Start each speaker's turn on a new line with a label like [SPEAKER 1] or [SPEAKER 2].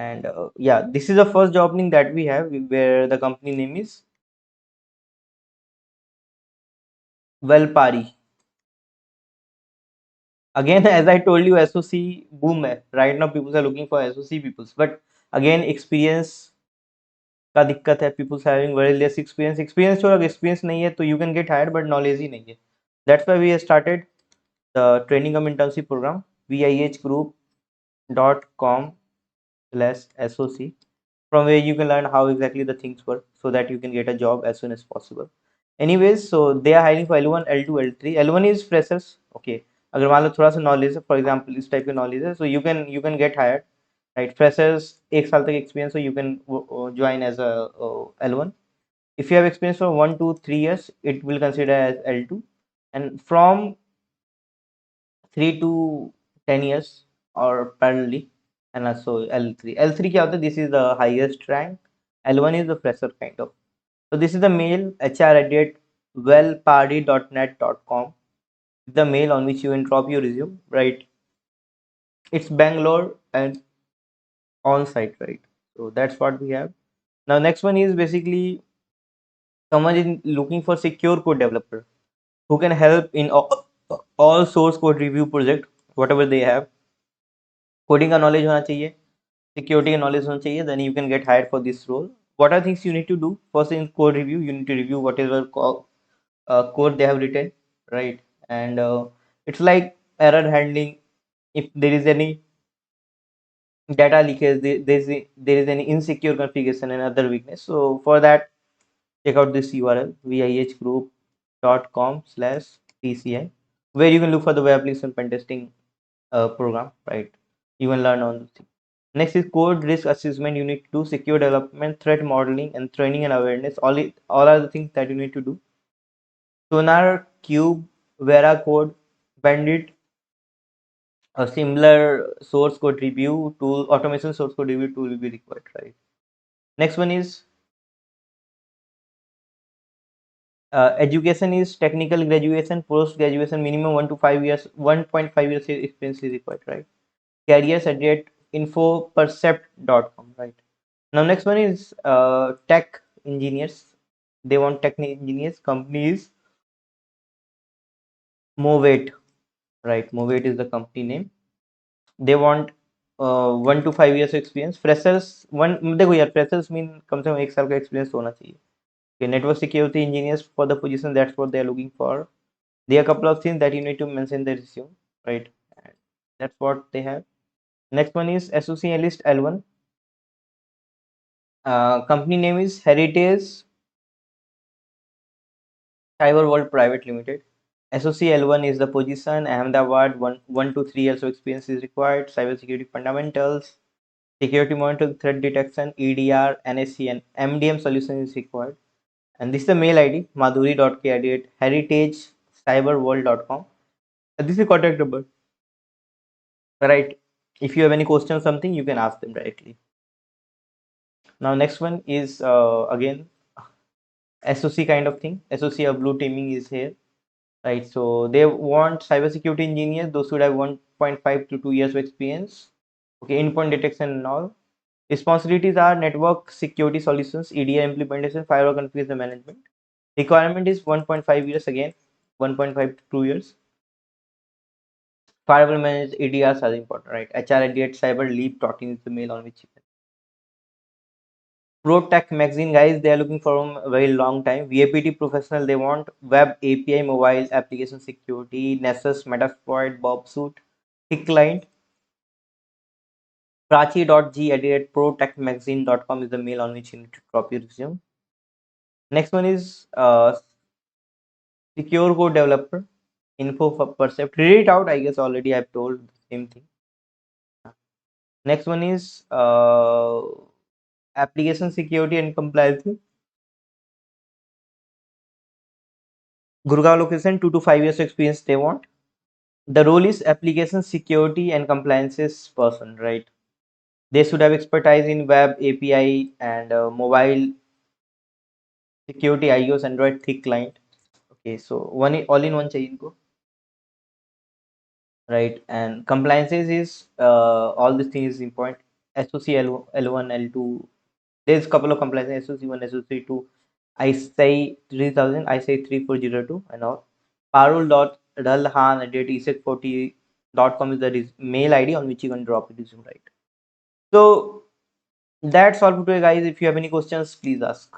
[SPEAKER 1] And yeah, this is the first job opening that we have, where the company name is Valpari. Again, as I told you, SOC boom hai. Right now people are looking for SOC people, but again experience का दिक्कत है. People having very less experience छोड़ो, experience नहीं है तो you can get hired, but knowledge ही नहीं है. That's why we have started the training cum internship program, viehgroup.com/SOC, from where you can learn how exactly the things work so that you can get a job as soon as possible. Anyways, so they are hiring for L1, L2, L3. L1 is freshers. Okay, अगर मान लो थोड़ा सा knowledge है, for example इस type की knowledge है, so you can get hired, right? Freshers, एक साल तक experience, so you can join as a L1. If you have experience for 1 to 3 years, it will consider as L2, and from 3 to 10 years or parallelly, and also L3. L3 क्या होता है? This is the highest rank. L1 is the fresher kind of. So this is the mail, hr@wellparty.net.com, the mail on which you can drop your resume, right? It's Bangalore and on site, right? So that's what we have. Now next one is basically someone is looking for secure code developer who can help in all source code review project, whatever they have. Coding का knowledge होना चाहिए, security का knowledge होना चाहिए, then you can get hired for this role. What are things you need to do? First, in code review, you need to review whatever code they have written, right? And it's like error handling. If there is any data leakage, there is any insecure configuration and other weakness. So for that, check out this URL, viehgroup.com/TCI, where you can look for the web application pen testing program, right? You can learn on this thing. Next is code risk assessment. You need to do secure development, threat modeling, and training and awareness. All are the things that you need to do. Sonar, Cube, Vera Code, Bandit, a similar source code review tool, automation source code review tool will be required, right? Next one is education is technical graduation, post graduation, minimum 1 to 5 years, 1.5 years experience is required, right? Careers at infopercept.com, right? Now next one is tech engineers. They want tech engineers. Company is Movate, right? Movate is the company name. They want 1 to 5 years experience. Freshers, one देखो यार, freshers mean कम से कम 1 साल का experience होना चाहिए. Okay, network security engineers for the position, that's what they are looking for. There are a couple of things that you need to mention in the resume, right? And that's what they have. Next one is associate list L1. Company name is Heritage Cyber World Private Limited. SOC L1 is the position. Ahmedabad, 1 to 3 years of experience is required. Cybersecurity fundamentals, security monitoring, threat detection, EDR, NSC, and MDM solution is required. And this is the mail ID, madhuri.k@heritagecyberworld.com. And this is contact number, right? If you have any question or something, you can ask them directly. Now, next one is again SOC kind of thing. SOC of blue teaming is here, right? So they want cybersecurity engineers. Those should have 1.5 to 2 years of experience. Okay, endpoint detection and all. Responsibilities are network security solutions, EDR implementation, firewall configuration management. Requirement is 1.5 years again, 1.5 to 2 years. Firewall managed EDRs are important, right? hr@cyberleap.in is the mail on which you can. Pro Tech Magazine, guys, they are looking for a very long time. VAPT professional, they want web API, mobile application security, Nessus, Metasploit, Bobsuit, Thick Client. Prachi.g@protechmagazine.com is the mail on which you need to drop your resume. Next one is secure code developer, info for percept. Read it out, I guess already I've told the same thing. Next one is application security and compliance. Gurgaon location, 2 to 5 years experience they want. The role is application security and compliances person, right? They should have expertise in web API and mobile security, iOS, Android, thick client. Okay, so one all in one चाहिए इनको, right? And compliances is all these things is important. SOC L1, L2. There's a couple of compliance SOC1, SOC2. I say 3000, I say 3402 and all. Parul.dalhan@isec40.com is the mail ID on which you can drop your resume, right? So that's all for today, guys. If you have any questions, please ask.